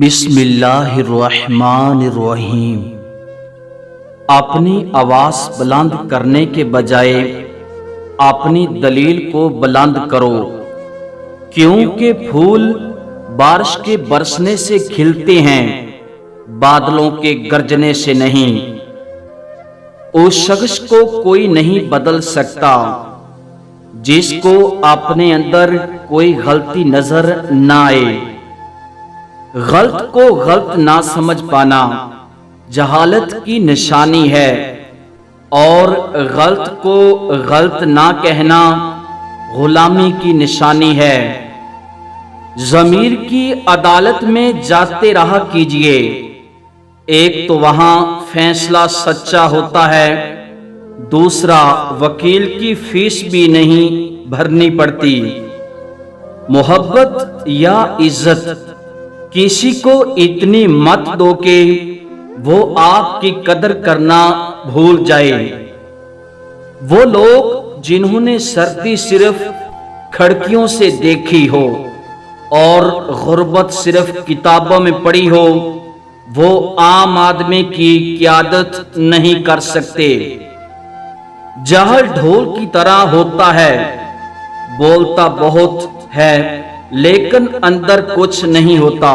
بسم اللہ الرحمن الرحیم۔ اپنی آواز بلند کرنے کے بجائے اپنی دلیل کو بلند کرو، کیونکہ پھول بارش کے برسنے سے کھلتے ہیں، بادلوں کے گرجنے سے نہیں۔ اس شخص کو کوئی نہیں بدل سکتا جس کو اپنے اندر کوئی غلطی نظر نہ آئے۔ غلط کو غلط نہ سمجھ پانا جہالت کی نشانی ہے، اور غلط کو غلط نہ کہنا غلامی کی نشانی ہے۔ ضمیر کی عدالت میں جاتے رہا کیجئے، ایک تو وہاں فیصلہ سچا ہوتا ہے، دوسرا وکیل کی فیس بھی نہیں بھرنی پڑتی۔ محبت یا عزت کسی کو اتنی مت دو کہ وہ آپ کی قدر کرنا بھول جائے۔ وہ لوگ جنہوں نے سردی صرف کھڑکیوں سے دیکھی ہو اور غربت صرف کتابوں میں پڑھی ہو، وہ عام آدمی کی قیادت نہیں کر سکتے۔ جاہل ڈھول کی طرح ہوتا ہے، بولتا بہت ہے لیکن اندر کچھ نہیں ہوتا۔